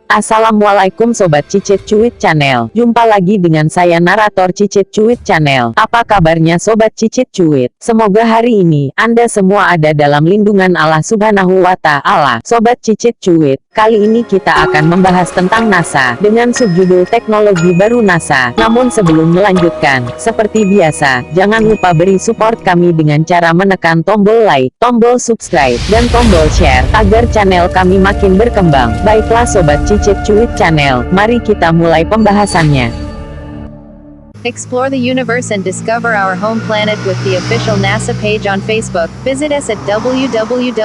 Assalamualaikum Sobat Cicit Cuit Channel. Jumpa lagi dengan saya narator Cicit Cuit Channel. Apa kabarnya Sobat Cicit Cuit? Semoga hari ini Anda semua ada dalam lindungan Allah Subhanahu wa Ta'ala. Sobat Cicit Cuit, kali ini kita akan membahas tentang NASA dengan subjudul teknologi baru NASA. Namun sebelum melanjutkan, seperti biasa, jangan lupa beri support kami dengan cara menekan tombol like, tombol subscribe, dan tombol share agar channel kami makin berkembang. Baiklah Sobat Cicit Cuit Channel, mari kita mulai pembahasannya. Explore the universe and discover our home planet with the official NASA page on Facebook. Visit us at www.nasa.gov.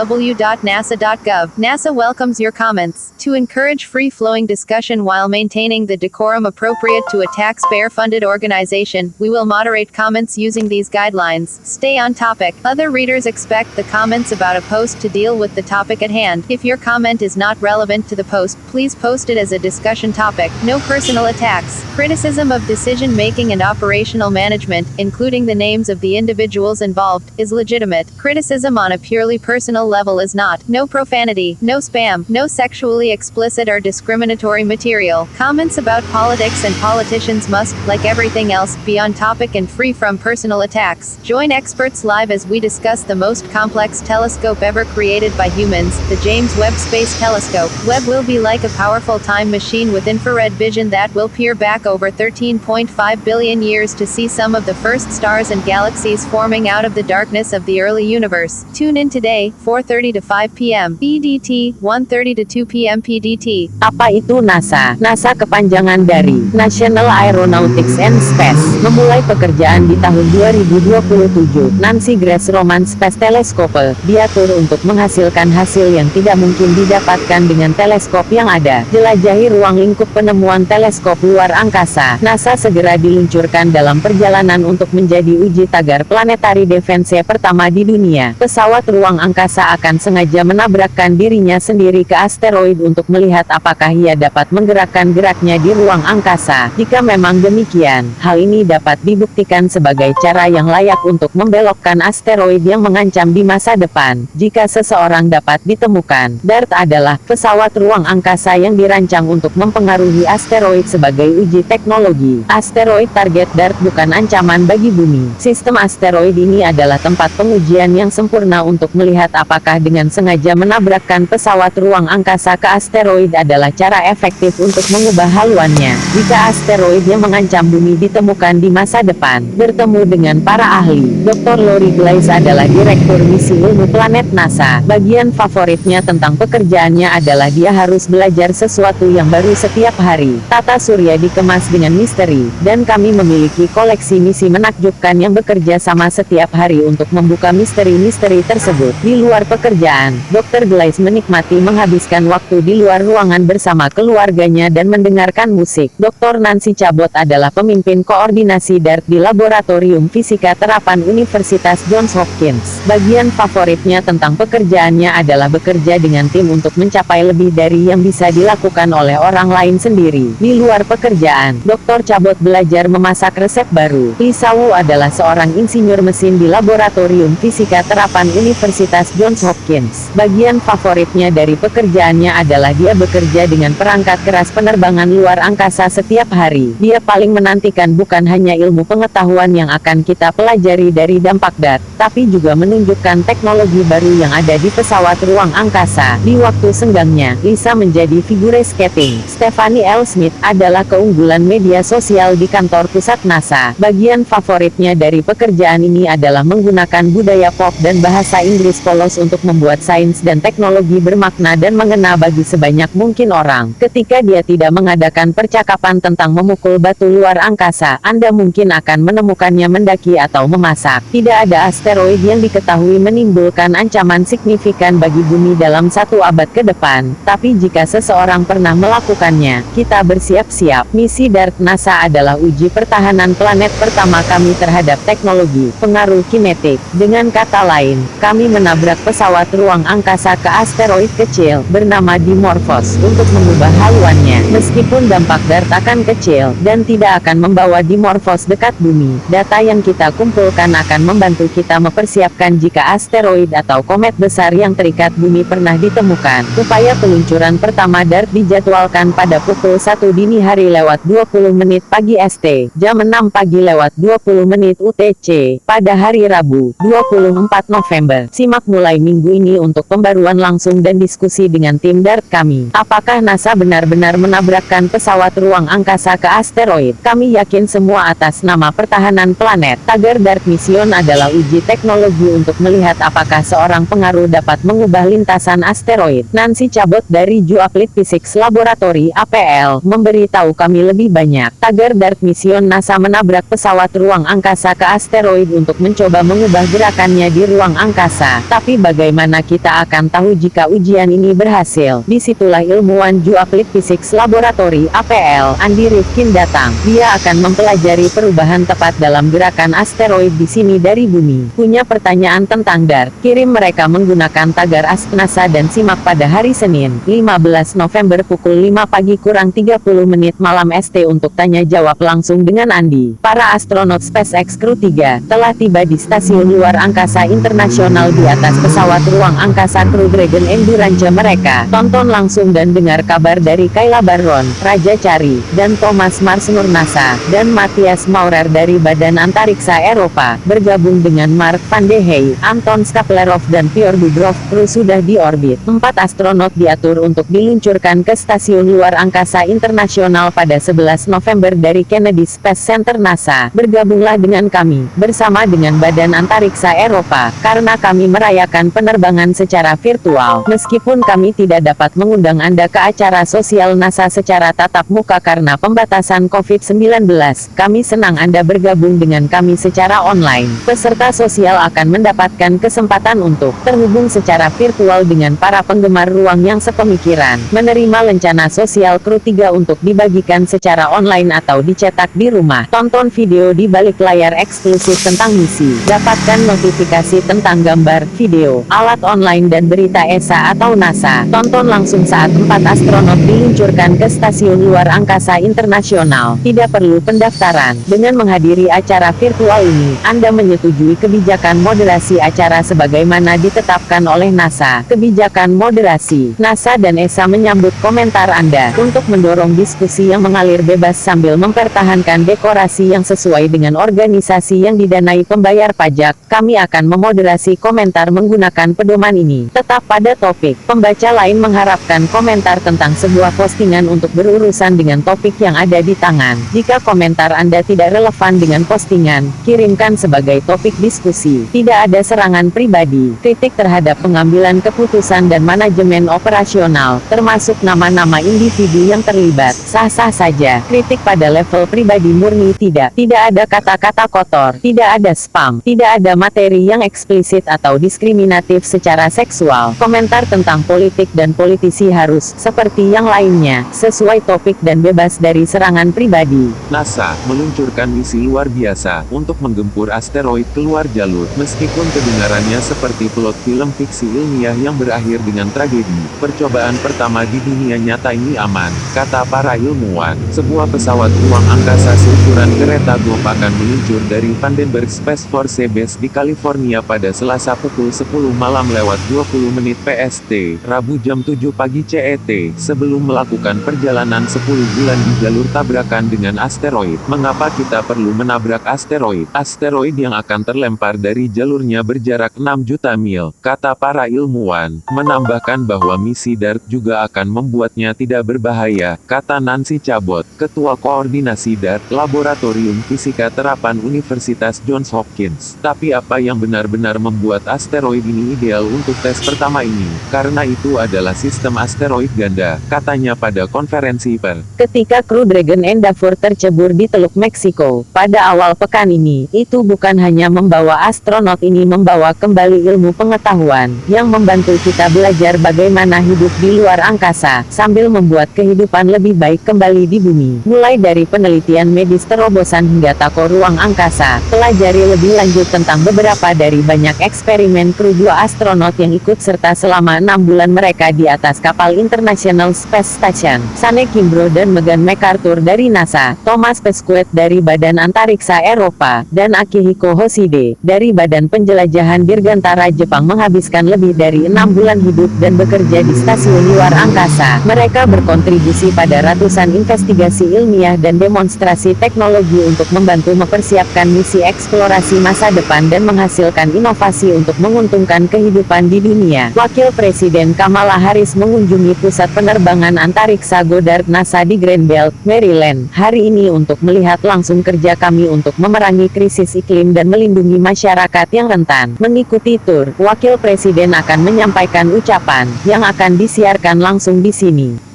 NASA welcomes your comments. To encourage free-flowing discussion while maintaining the decorum appropriate to a taxpayer-funded organization, we will moderate comments using these guidelines. Stay on topic. Other readers expect the comments about a post to deal with the topic at hand. If your comment is not relevant to the post, please post it as a discussion topic. No personal attacks. Criticism of decision-making and operational management, including the names of the individuals involved, is legitimate. Criticism on a purely personal level is not. No profanity, no spam, no sexually explicit or discriminatory material. Comments about politics and politicians must, like everything else, be on topic and free from personal attacks. Join experts live as we discuss the most complex telescope ever created by humans, the James Webb Space Telescope. Webb will be like a powerful time machine with infrared vision that will peer back over 13.5 billion years to see some of the first stars and galaxies forming out of the darkness of the early universe. Tune in today, 4:30 to 5 p.m. EDT, 1:30 to 2 p.m. PDT. Apa itu NASA? NASA kepanjangan dari National Aeronautics and Space. Memulai pekerjaan di tahun 2027. Nancy Grace Roman Space Telescope diatur untuk menghasilkan hasil yang tidak mungkin didapatkan dengan teleskop yang ada. Jelajahi ruang lingkup penemuan teleskop luar angkasa. NASA segera diluncurkan dalam perjalanan untuk menjadi uji tagar planetary defense pertama di dunia. Pesawat ruang angkasa akan sengaja menabrakkan dirinya sendiri ke asteroid untuk melihat apakah ia dapat menggerakkan geraknya di ruang angkasa. Jika memang demikian, hal ini dapat dibuktikan sebagai cara yang layak untuk membelokkan asteroid yang mengancam di masa depan. Jika seseorang dapat ditemukan, DART adalah pesawat ruang angkasa yang dirancang untuk mempengaruhi asteroid sebagai uji teknologi. Asteroid target DART bukan ancaman bagi bumi. Sistem asteroid ini adalah tempat pengujian yang sempurna untuk melihat apakah dengan sengaja menabrakkan pesawat ruang angkasa ke asteroid adalah cara efektif untuk mengubah haluannya. Jika asteroid yang mengancam bumi ditemukan di masa depan, bertemu dengan para ahli. Dr. Lori Glaze adalah Direktur Misi Ilmu Planet NASA. Bagian favoritnya tentang pekerjaannya adalah dia harus belajar sesuatu yang baru setiap hari. Tata surya dikemas dengan misteri, dan kami memiliki koleksi misi menakjubkan yang bekerja sama setiap hari untuk membuka misteri-misteri tersebut. Di luar pekerjaan, Dr. Glaze menikmati menghabiskan waktu di luar ruangan bersama keluarganya dan mendengarkan musik. Dr. Nancy Chabot adalah pemimpin koordinasi DART di Laboratorium Fisika Terapan Universitas Johns Hopkins. Bagian favoritnya tentang pekerjaannya adalah bekerja dengan tim untuk mencapai lebih dari yang bisa dilakukan oleh orang lain sendiri. Di luar pekerjaan, Dr. Chabot belajar memasak resep baru. Lisa Wu adalah seorang insinyur mesin di Laboratorium Fisika Terapan Universitas Johns Hopkins. Bagian favoritnya dari pekerjaannya adalah dia bekerja dengan perangkat keras penerbangan luar angkasa setiap hari. Dia paling menantikan bukan hanya ilmu pengetahuan yang akan kita pelajari dari dampak DART, tapi juga menunjukkan teknologi baru yang ada di pesawat ruang angkasa. Di waktu senggangnya, Lisa menjadi figure skating. Stephanie L. Smith adalah keunggulan media sosial di kantor pusat NASA. Bagian favoritnya dari pekerjaan ini adalah menggunakan budaya pop dan bahasa Inggris polos untuk membuat sains dan teknologi bermakna dan mengena bagi sebanyak mungkin orang. Ketika dia tidak mengadakan percakapan tentang memukul batu luar angkasa, Anda mungkin akan menemukannya mendaki atau memasak. Tidak ada asteroid yang diketahui menimbulkan ancaman signifikan bagi bumi dalam 1 abad ke depan, tapi jika seseorang pernah melakukannya, kita bersiap-siap. Misi DART NASA adalah uji pertahanan planet pertama kami terhadap teknologi pengaruh kinetik. Dengan kata lain, kami menabrak pesawat ruang angkasa ke asteroid kecil bernama Dimorphos untuk mengubah haluannya. Meskipun dampak DART akan kecil dan tidak akan membawa Dimorphos dekat bumi, data yang kita kumpulkan akan membantu kita mempersiapkan jika asteroid atau komet besar yang terikat bumi pernah ditemukan. Upaya peluncuran pertama DART dijadwalkan pada pukul 1 dini hari lewat 20 menit pagi ST, jam 6 pagi lewat 20 menit UTC, pada hari Rabu, 24 November. Simak mulai minggu ini untuk pembaruan langsung dan diskusi dengan tim DART kami. Apakah NASA benar-benar menabrakkan pesawat ruang angkasa ke asteroid? Kami yakin semua atas nama pertahanan planet. Tagar DART Mission adalah uji teknologi untuk melihat apakah seorang pengaruh dapat mengubah lintasan asteroid. Nancy Cabot dari Jouplit Physics Laboratory APL memberitahu kami lebih banyak. Tagar DART Mission NASA menabrak pesawat ruang angkasa ke asteroid untuk mencoba mengubah gerakannya di ruang angkasa. Tapi bagaimana kita akan tahu jika ujian ini berhasil? Disitulah ilmuwan Jouplit Physics Laboratory APL, Andy Rifkin datang. Dia akan mempelajari perubahan tepat dalam gerakan asteroid di sini dari bumi. Punya pertanyaan tentang DART? Kirim mereka menggunakan tagar Ask NASA dan simak pada hari Senin, 15 November pukul 5 pagi kurang 30 menit malam ST untuk tanya jawab langsung dengan Andi. Para astronot SpaceX Crew 3 telah tiba di Stasiun Luar Angkasa Internasional di atas pesawat ruang angkasa Crew Dragon Endurance mereka. Tonton langsung dan dengar kabar dari Kayla Barron, Raja Cari, dan Thomas Mars Nur NASA, dan Matthias Maurer dari Badan Antariksa Eropa, bergabung dengan Mark van de Hey, Anton Skaplerov dan Piotr Budrov. Kru sudah di orbit. 4 astronot diatur untuk diluncurkan ke Stasiun Luar Angkasa Internasional pada 11 November dari Kennedy Space Center NASA. Bergabunglah dengan kami, bersama dengan Badan Antariksa Eropa, karena kami merayakan penerbangan secara virtual. Meskipun kami tidak dapat mengundang Anda ke acara sosial NASA secara tatap muka karena pembatasan COVID-19, kami senang Anda bergabung dengan kami secara online. Peserta sosial akan mendapatkan kesempatan untuk terhubung secara virtual dengan para penggemar ruang yang sepemikiran, menerima lencana sosial Crew 3 untuk dibagikan secara online atau dicetak di rumah, tonton video di balik layar eksklusif tentang misi, dapatkan notifikasi tentang gambar, video, alat online dan berita ESA atau NASA, tonton langsung saat 4 astronot diluncurkan ke Stasiun Luar Angkasa Internasional. Tidak perlu pendaftaran. Dengan menghadiri acara virtual ini, Anda menyetujui kebijakan moderasi acara sebagaimana ditetapkan oleh NASA. Kebijakan moderasi NASA dan ESA menyambut komentar Anda untuk mendorong diskusi yang mengalir bebas sambil mempertahankan dekorasi yang sesuai dengan organisasi yang didanai pembayar pajak. Kami akan memoderasi komentar menggunakan pedoman ini. Tetap pada topik. Pembaca lain mengharapkan komentar tentang sebuah postingan untuk berurusan dengan topik yang ada di tangan. Jika komentar Anda tidak relevan dengan postingan, kirimkan sebagai topik diskusi. Tidak ada serangan pribadi. Kritik terhadap pengambilan keputusan dan manajemen operasional, termasuk nama-nama individu yang terlibat, sah-sah saja. Kritik pada level pribadi murni tidak. Tidak ada kata-kata kotor, tidak ada spam, tidak ada materi yang eksplisit atau diskriminatif secara seksual. Komentar tentang politik dan politisi harus, seperti yang lainnya, sesuai topik dan bebas dari serangan pribadi. NASA meluncurkan misi luar biasa untuk menggempur asteroid keluar jalur. Meskipun kedengarannya seperti plot film fiksi ilmiah yang berakhir dengan tragedi, percobaan pertama di dunia nyata ini aman, kata para ilmuwan. Sebuah pesawat ruang angkasa seukuran kereta golf akan meluncur dari Vandenberg Space Force Base di California pada Selasa pukul 10 malam lewat 20 menit PST, Rabu jam 7 pagi CET, sebelum melakukan perjalanan 10 bulan di jalur tabrakan dengan asteroid. Mengapa kita perlu menabrak asteroid? Asteroid yang akan terlempar dari jalurnya berjarak 6 juta mil, kata para ilmuwan, menambahkan bahwa misi DART juga akan membuatnya tidak berbahaya, kata Nancy Cabot, Ketua Koordinasi DART, Laboratorium Fisika Terapan Universitas Johns Hopkins. Tapi apa yang benar-benar membuat asteroid ini ideal untuk tes pertama ini? Karena itu adalah sistem asteroid ganda, katanya pada konferensi pers. Ketika kru Dragon Endeavour tercebur di Teluk Meksiko, pada awal pekan ini, itu bukan hanya membawa astronot ini membawa kembali ilmu pengetahuan, yang membantu kita belajar bagaimana hidup di luar angkasa, sambil membuat kehidupan lebih baik kembali di bumi. Mulai dari penelitian penelitian medis terobosan hingga tako ruang angkasa. Pelajari lebih lanjut tentang beberapa dari banyak eksperimen kru 2 astronot yang ikut serta selama 6 bulan mereka di atas kapal International Space Station. Sane Kimbrough dan Megan McArthur dari NASA, Thomas Pesquet dari Badan Antariksa Eropa, dan Akihiko Hoshide dari Badan Penjelajahan Dirgantara Jepang menghabiskan lebih dari 6 bulan hidup dan bekerja di stasiun luar angkasa. Mereka berkontribusi pada ratusan investigasi ilmiah dan demonstrasi teknologi untuk membantu mempersiapkan misi eksplorasi masa depan dan menghasilkan inovasi untuk menguntungkan kehidupan di dunia. Wakil Presiden Kamala Harris mengunjungi pusat penerbangan antariksa Goddard NASA di Greenbelt, Maryland, hari ini untuk melihat langsung kerja kami untuk memerangi krisis iklim dan melindungi masyarakat yang rentan. Mengikuti tur, Wakil Presiden akan menyampaikan ucapan yang akan disiarkan langsung di sini.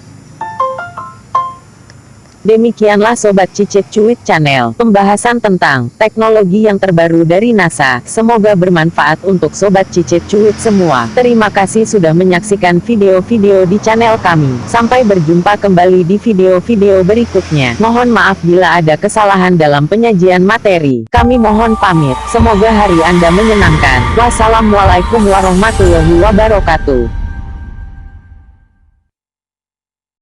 Demikianlah Sobat Cicit Cuit Channel, pembahasan tentang teknologi yang terbaru dari NASA. Semoga bermanfaat untuk Sobat Cicit Cuit semua. Terima kasih sudah menyaksikan video-video di channel kami. Sampai berjumpa kembali di video-video berikutnya. Mohon maaf bila ada kesalahan dalam penyajian materi. Kami mohon pamit. Semoga hari Anda menyenangkan. Wassalamualaikum warahmatullahi wabarakatuh.